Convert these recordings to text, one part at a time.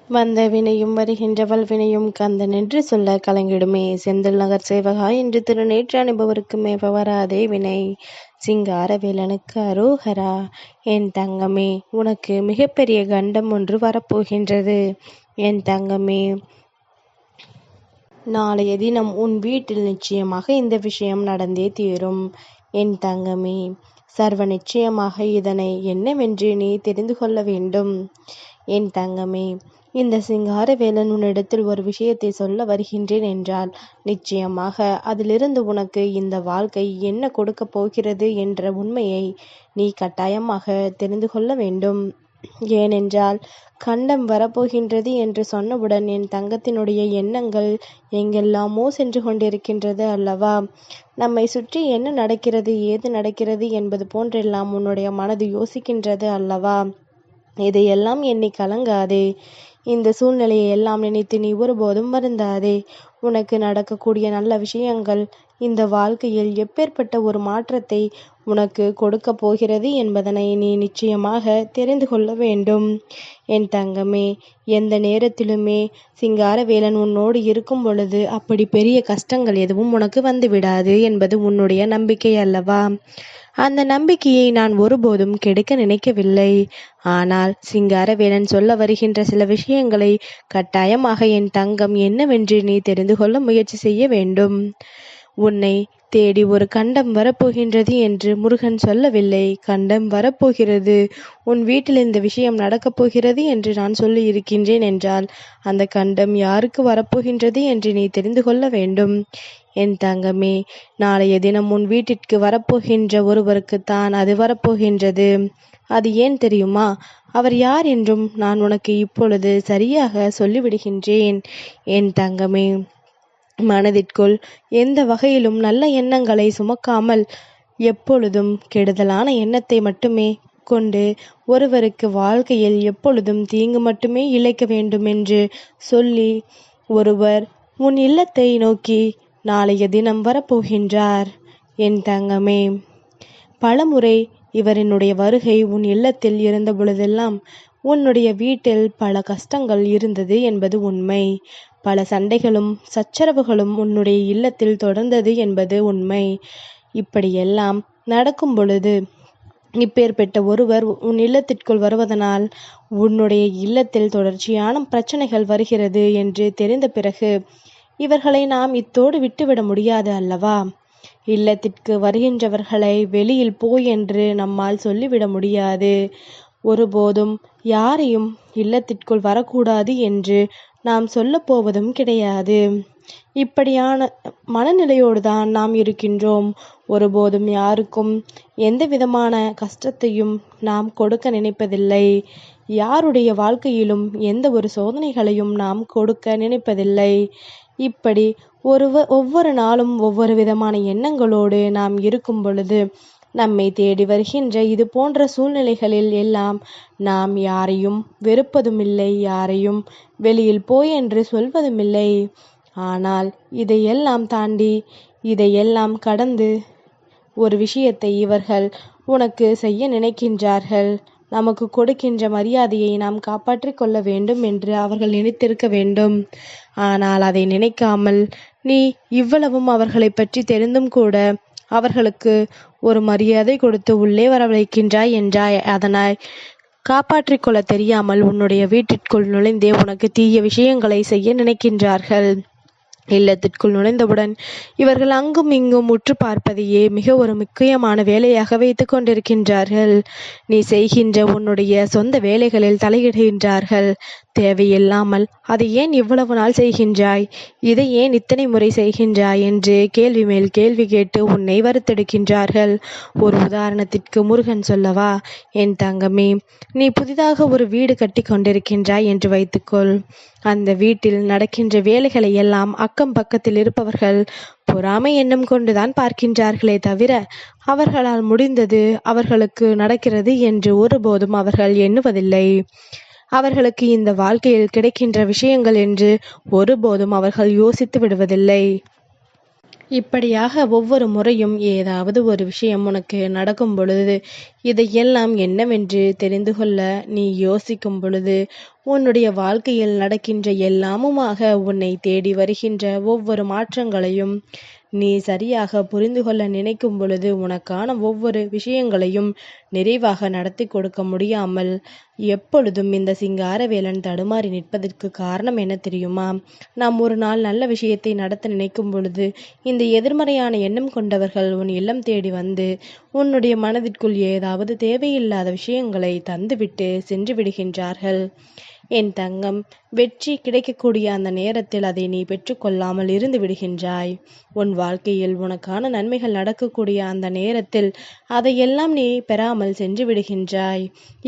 வந்த வினையும் வருகின்ற வல்வினையும் கந்தன் என்று சொல்ல கலங்கிடுமே. செந்தில் நகர் சேவகா என்று திருநேற்று அனுபவருக்கு மேவ வராதே வினை. சிங்கார வேலனுக்கு அரோகரா. என் தங்கமே, உனக்கு மிகப்பெரிய கண்டம் ஒன்று வரப்போகின்றது. என் தங்கமே, நாளைய தினம் உன் வீட்டில் நிச்சயமாக இந்த விஷயம் நடந்தே தீரும். என் தங்கமே, சர்வ நிச்சயமாக இதனை என்னவென்று நீ தெரிந்து கொள்ள வேண்டும். என் தங்கமே, இந்த சிங்காரவேலன் உன்னிடத்தில் ஒரு விஷயத்தை சொல்ல வருகின்றேன் என்றால் நிச்சயமாக அதிலிருந்து உனக்கு இந்த வாழ்க்கை என்ன கொடுக்க போகிறது என்ற உண்மையை நீ கட்டாயமாக தெரிந்து கொள்ள வேண்டும். ஏனென்றால் கண்டம் வரப்போகின்றது என்று சொன்னவுடன் என் தங்கத்தினுடைய எண்ணங்கள் எங்கெல்லாமோ சென்று கொண்டிருக்கின்றது அல்லவா. நம்மை சுற்றி என்ன நடக்கிறது, ஏது நடக்கிறது என்பது போன்றெல்லாம் உன்னுடைய மனது யோசிக்கின்றது அல்லவா. இதையெல்லாம் எண்ணி கலங்காதே. இந்த சூழ்நிலையை எல்லாம் நினைத்து நீ ஒருபோதும் வருந்தாதே. உனக்கு நடக்கக்கூடிய நல்ல விஷயங்கள் இந்த வாழ்க்கையில் எப்பேற்பட்ட ஒரு மாற்றத்தை உனக்கு கொடுக்க போகிறது என்பதனை நீ நிச்சயமாக தெரிந்து கொள்ள வேண்டும். என் தங்கமே, எந்த நேரத்திலுமே சிங்காரவேலன் உன்னோடு இருக்கும் பொழுது அப்படி பெரிய கஷ்டங்கள் எதுவும் உனக்கு வந்து விடாது என்பது உன்னுடைய நம்பிக்கை அல்லவா. அந்த நம்பிக்கையை நான் ஒருபோதும் கெடுக்க நினைக்கவில்லை. ஆனால் சிங்காரவேலன் சொல்ல வருகின்ற சில விஷயங்களை கட்டாயமாக என் தங்கம் என்னவென்று நீ தெரிந்து கொள்ள முயற்சி செய்ய வேண்டும். உன்னை தேடி ஒரு கண்டம் வரப்போகின்றது என்று முருகன் சொல்லவில்லை. கண்டம் வரப்போகிறது, உன் வீட்டில் இந்த விஷயம் நடக்கப் போகிறது என்று நான் சொல்லி இருக்கின்றேன் என்றால் அந்த கண்டம் யாருக்கு வரப்போகின்றது என்று நீ தெரிந்து கொள்ள வேண்டும். என் தங்கமே, நாளைய தினம் உன் வீட்டிற்கு வரப்போகின்ற ஒருவருக்குத்தான் அது வரப்போகின்றது. அது ஏன் தெரியுமா? அவர் யார் என்றும் நான் உனக்கு இப்பொழுது சரியாக சொல்லிவிடுகின்றேன். என் தங்கமே, மனதிற்குள் எந்த வகையிலும் நல்ல எண்ணங்களை சுமக்காமல் எப்பொழுதும் கெடுதலான எண்ணத்தை மட்டுமே கொண்டு ஒருவருக்கு வாழ்க்கையில் எப்பொழுதும் தீங்கு மட்டுமே இழைக்க வேண்டும் என்று சொல்லி ஒருவர் உன் இல்லத்தை நோக்கி நாளைய தினம் வரப்போகின்றார். என் தங்கமே, பலமுறை இவரினுடைய வருகை உன் இல்லத்தில் இருந்த பொழுதெல்லாம் உன்னுடைய வீட்டில் பல கஷ்டங்கள் இருந்தது என்பது உண்மை. பல சண்டைகளும் சச்சரவுகளும் உன்னுடைய இல்லத்தில் தொடர்ந்தது என்பது உண்மை. இப்படியெல்லாம் நடக்கும் பொழுது இப்பேற்பட்ட ஒருவர் உன் இல்லத்திற்குள் வருவதனால் உன்னுடைய இல்லத்தில் தொடர்ச்சியான பிரச்சனைகள் வருகிறது என்று தெரிந்த பிறகு இவர்களை நாம் இத்தோடு விட்டுவிட முடியாது அல்லவா. இல்லத்திற்கு வருகின்றவர்களை வெளியில் போய் என்று நம்மால் சொல்லிவிட முடியாது. ஒருபோதும் யாரையும் இல்லத்திற்குள் வரக்கூடாது என்று நாம் சொல்ல போவதும் கிடையாது. இப்படியான மனநிலையோடு தான் நாம் இருக்கின்றோம். ஒருபோதும் யாருக்கும் எந்த விதமான கஷ்டத்தையும் நாம் கொடுக்க நினைப்பதில்லை. யாருடைய வாழ்க்கையிலும் எந்த ஒரு சோதனைகளையும் நாம் கொடுக்க நினைப்பதில்லை. இப்படி ஒவ்வொரு நாளும் ஒவ்வொரு விதமான எண்ணங்களோடு நாம் இருக்கும் பொழுது நம்மை தேடி வருகின்ற இது போன்ற சூழ்நிலைகளில் எல்லாம் நாம் யாரையும் வெறுப்பதும் இல்லை, யாரையும் வெளியில் போய் என்று சொல்வதும் இல்லை. ஆனால் இதையெல்லாம் தாண்டி இதையெல்லாம் கடந்து ஒரு விஷயத்தை இவர்கள் உனக்கு செய்ய நினைக்கின்றார்கள். நமக்கு கொடுக்கின்ற மரியாதையை நாம் காப்பாற்றிக் கொள்ள வேண்டும் என்று அவர்கள் நினைத்திருக்க வேண்டும். ஆனால் அதை நினைக்காமல் நீ இவ்வளவும் அவர்களை பற்றி தெரிந்தும் கூட அவர்களுக்கு ஒரு மரியாதை கொடுத்து உள்ளே வரவழைக்கின்றாய் என்றாய். அதனால் காப்பாற்றிக் கொள்ள தெரியாமல் உன்னுடைய வீட்டிற்குள் நுழைந்தே உனக்கு தீய விஷயங்களை செய்ய நினைக்கின்றார்கள். இல்லத்திற்குள் நுழைந்தவுடன் இவர்கள் அங்கும் இங்கும் உற்று பார்ப்பதையே மிக ஒரு முக்கியமான வேலையாக வைத்து கொண்டிருக்கின்றார்கள். நீ செய்கின்ற உன்னுடைய சொந்த வேலைகளில் தலையிடுகின்றார்கள். தேவையில்லாமல் அதை ஏன் இவ்வளவு நாள் செய்கின்றாய், இதை ஏன் இத்தனை முறை செய்கின்றாய் என்று கேள்வி மேல் கேள்வி கேட்டு உன்னை வருத்தெடுக்கின்றார்கள். ஒரு உதாரணத்திற்கு முருகன் சொல்லவா? என் தங்கமே, நீ புதிதாக ஒரு வீடு கட்டி கொண்டிருக்கின்றாய் என்று வைத்துக்கொள். அந்த வீட்டில் நடக்கின்ற வேலைகளை எல்லாம் அக்கம் பக்கத்தில் இருப்பவர்கள் பொறாமை எண்ணம் கொண்டுதான் பார்க்கின்றார்களே தவிர அவர்களால் முடிந்தது அவர்களுக்கு நடக்கிறது என்று ஒருபோதும் அவர்கள் எண்ணுவதில்லை. அவர்களுக்கு இந்த வாழ்க்கையில் கிடைக்கின்ற விஷயங்கள் என்று ஒருபோதும் அவர்கள் யோசித்து விடுவதில்லை. இப்படியாக ஒவ்வொரு முறையும் ஏதாவது ஒரு விஷயம் உனக்கு நடக்கும் பொழுது இதையெல்லாம் என்னவென்று தெரிந்து கொள்ள நீ யோசிக்கும் பொழுது உன்னுடைய வாழ்க்கையில் நடக்கின்ற எல்லாமுமாக உன்னை தேடி வருகின்ற ஒவ்வொரு மாற்றங்களையும் நீ சரியாக புரிந்து கொள்ள நினைக்கும் பொழுது உனக்கான ஒவ்வொரு விஷயங்களையும் நிறைவாக நடத்தி கொடுக்க முடியாமல் எப்பொழுதும் இந்த சிங்காரவேலன் தடுமாறி நிற்பதற்கு காரணம் என்ன தெரியுமா? நாம் ஒரு நாள் நல்ல விஷயத்தை நடத்த நினைக்கும் பொழுது இந்த எதிர்மறையான எண்ணம் கொண்டவர்கள் உன் இல்லம் தேடி வந்து உன்னுடைய மனதிற்குள் ஏதாவது தேவையில்லாத விஷயங்களை தந்துவிட்டு சென்று விடுகின்றார்கள். என் தங்கம், வெற்றி கிடைக்கக்கூடிய அந்த நேரத்தில் அதை நீ பெற்றுக்கொள்ளாமல் இருந்து விடுகின்றாய். உன் வாழ்க்கையில் உனக்கான நன்மைகள் நடக்கக்கூடிய அந்த நேரத்தில் அதையெல்லாம் நீ பெறாமல் சென்று விடுகின்றாய்.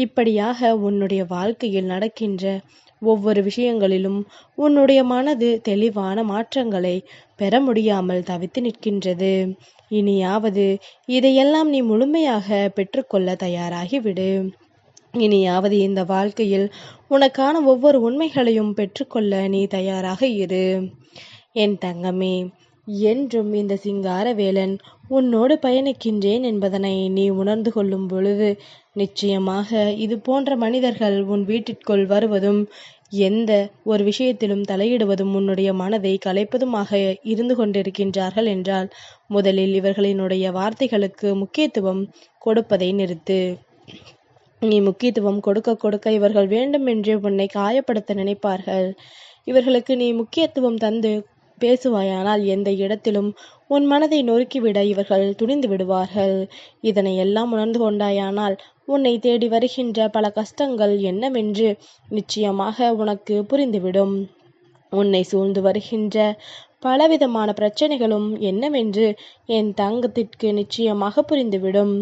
இப்படியாக உன்னுடைய வாழ்க்கையில் நடக்கின்ற ஒவ்வொரு விஷயங்களிலும் உன்னுடைய மனது தெளிவான மாற்றங்களை பெற முடியாமல் தவித்து நிற்கின்றது. இனியாவது இதையெல்லாம் நீ முழுமையாக பெற்றுக்கொள்ள தயாராகிவிடு. இனியாவது இந்த வாழ்க்கையில் உனக்கான ஒவ்வொரு உண்மைகளையும் பெற்றுக்கொள்ள நீ தயாராக இரு. என் தங்கமே, என்றும் இந்த சிங்காரவேலன் உன்னோடு பயணிக்கின்றேன் என்பதனை நீ உணர்ந்து கொள்ளும் பொழுது நிச்சயமாக இது போன்ற மனிதர்கள் உன் வீட்டிற்குள் வருவதும் எந்த ஒரு விஷயத்திலும் தலையிடுவதும் உன்னுடைய மனதை கலைப்பதுமாக இருந்து கொண்டிருக்கின்றார்கள் என்றால் முதலில் இவர்களினுடைய வார்த்தைகளுக்கு முக்கியத்துவம் கொடுப்பதை நிறுத்து. நீ முக்கியத்துவம் கொடுக்க கொடுக்க இவர்கள் வேண்டுமென்றே உன்னை காயப்படுத்த நினைப்பார்கள். இவர்களுக்கு நீ முக்கியத்துவம் தந்து பேசுவாயானால் எந்த இடத்திலும் உன் மனதை நொறுக்கிவிட இவர்கள் துணிந்து விடுவார்கள். இதனை எல்லாம் உணர்ந்து கொண்டாயானால் உன்னை தேடி வருகின்ற பல கஷ்டங்கள் என்னவென்று நிச்சயமாக உனக்கு புரிந்துவிடும். உன்னை சூழ்ந்து வருகின்ற பலவிதமான பிரச்சனைகளும் என்னவென்று என் தங்கத்திற்கு நிச்சயமாக புரிந்துவிடும்.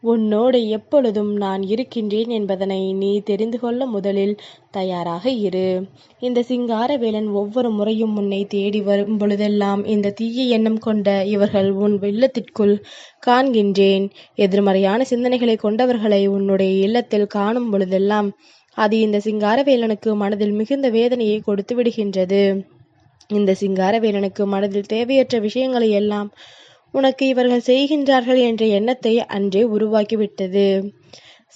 உன்னோடு எப்பொழுதும் நான் இருக்கின்றேன் என்பதனை நீ தெரிந்து கொள்ள முதலில் தயாராக இரு. இந்த சிங்காரவேலன் ஒவ்வொரு முறையும் உன்னை தேடி வரும் பொழுதெல்லாம் இந்த தீய எண்ணம் கொண்ட இவர்கள் உன் இல்லத்திற்குள் காண்கின்றேன். எதிர்மறையான சிந்தனைகளை கொண்டவர்களை உன்னுடைய இல்லத்தில் காணும் பொழுதெல்லாம் அது இந்த சிங்காரவேலனுக்கு மனதில் மிகுந்த வேதனையை கொடுத்து விடுகின்றது. இந்த சிங்காரவேலனுக்கு மனதில் தேவையற்ற விஷயங்களை எல்லாம் உனக்கு இவர்கள் செய்கின்றார்கள் என்ற எண்ணத்தை அன்றே உருவாக்கிவிட்டது.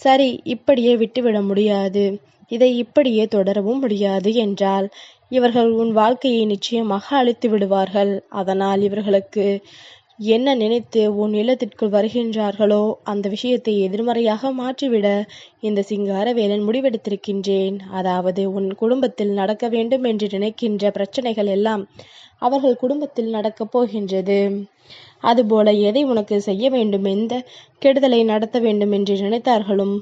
சரி, இப்படியே விட்டுவிட முடியாது, இதை இப்படியே தொடரவும் முடியாது என்றால் இவர்கள் உன் வாழ்க்கையை நிச்சயமாக அழித்து விடுவார்கள். அதனால் இவர்களுக்கு என்ன நினைத்து உன் இல்லத்திற்குள் வருகின்றார்களோ அந்த விஷயத்தை எதிர்மறையாக மாற்றிவிட இந்த சிங்காரவேலன் முடிவெடுத்திருக்கின்றேன். அதாவது உன் குடும்பத்தில் நடக்க வேண்டும் என்று நினைக்கின்ற பிரச்சனைகள் எல்லாம் அவர்கள் குடும்பத்தில் நடக்கப் போகின்றது. அதுபோல எதை உனக்கு செய்ய வேண்டும், எந்த கெடுதலை நடத்த வேண்டும் என்று நினைத்தார்களும்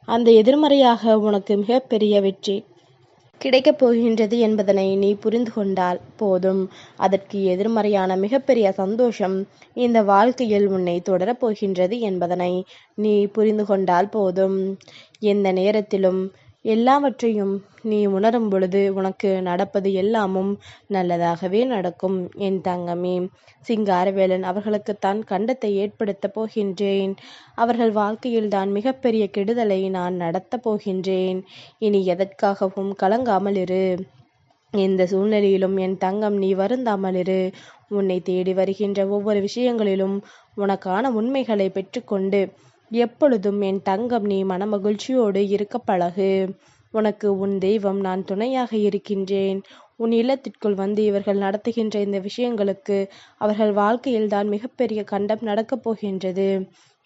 அந்த எதிர்மறையாக உனக்கு மிகப்பெரிய வெற்றி கிடைக்கப் போகின்றது என்பதனை நீ புரிந்து கொண்டால் போதும். அதற்கு எதிர்மறையான மிகப்பெரிய சந்தோஷம் இந்த வாழ்க்கையில் உன்னை தொடரப் போகின்றது என்பதனை நீ புரிந்து கொண்டால் போதும். எந்த நேரத்திலும் எல்லாவற்றையும் நீ உணரும் பொழுது உனக்கு நடப்பது எல்லாமும் நல்லதாகவே நடக்கும். என் தங்கமே, சிங்காரவேலன் அவர்களுக்குத்தான் கண்டத்தை ஏற்படுத்த போகின்றேன். அவர்கள் வாழ்க்கையில் தான் மிகப்பெரிய கெடுதலை நான் நடத்தப் போகின்றேன். இனி எதற்காகவும் கலங்காமல் இரு. எந்த சூழ்நிலையிலும் என் தங்கம் நீ வருந்தாமல் இரு. உன்னை தேடி வருகின்ற ஒவ்வொரு விஷயங்களிலும் உனக்கான உண்மைகளை பெற்றுக்கொண்டு எப்பொழுதும் என் தங்கம் நீ மனமகிழ்ச்சியோடு இருக்க பழகு. உனக்கு உன் தெய்வம் நான் துணையாக இருக்கின்றேன். உன் இல்லத்திற்குள் வந்து இவர்கள் நடத்துகின்ற இந்த விஷயங்களுக்கு அவர்கள் வாழ்க்கையில் தான் மிகப்பெரிய கண்டம் நடக்கப் போகின்றது.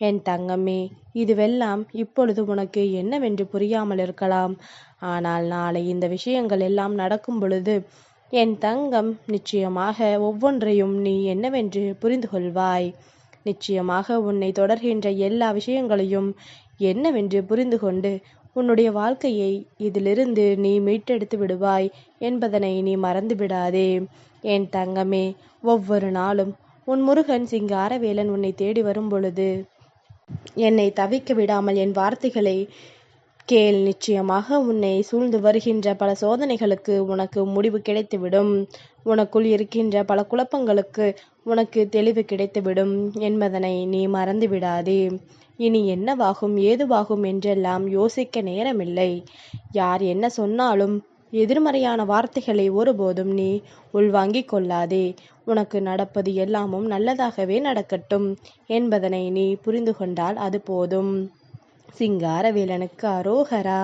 என் தங்கமே, இதுவெல்லாம் இப்பொழுது உனக்கு என்னவென்று புரியாமல் இருக்கலாம். ஆனால் நாளை இந்த விஷயங்கள் எல்லாம் நடக்கும் பொழுது என் தங்கம் நிச்சயமாக ஒவ்வொன்றையும் நீ என்னவென்று புரிந்து கொள்வாய். நிச்சயமாக உன்னை தொடர்கின்ற எல்லா விஷயங்களையும் என்னவென்று புரிந்து கொண்டு உன்னுடைய வாழ்க்கையை இதிலிருந்து நீ மீட்டெடுத்து விடுவாய் என்பதனை நீ மறந்து விடாதே. என் தங்கமே, ஒவ்வொரு நாளும் உன் முருகன் சிங்காரவேலன் உன்னை தேடி வரும் பொழுது என்னை தவிக்க விடாமல் என் வார்த்தைகளை கேள். நிச்சயமாக உன்னை சூழ்ந்து வருகின்ற பல சோதனைகளுக்கு உனக்கு முடிவு கிடைத்துவிடும். உனக்குள் இருக்கின்ற பல குழப்பங்களுக்கு உனக்கு தெளிவு கிடைத்துவிடும் என்பதனை நீ மறந்து விடாதே. இனி என்னவாகும் ஏதுவாகும் என்றெல்லாம் யோசிக்க நேரமில்லை. யார் என்ன சொன்னாலும் எதிர்மறையான வார்த்தைகளை ஒருபோதும் நீ உள்வாங்கிக் கொள்ளாதே. உனக்கு நடப்பது எல்லாமும் நல்லதாகவே நடக்கட்டும் என்பதனை நீ புரிந்து கொண்டால் அது போதும். சிங்காரவேலனுக்கு அரோகரா.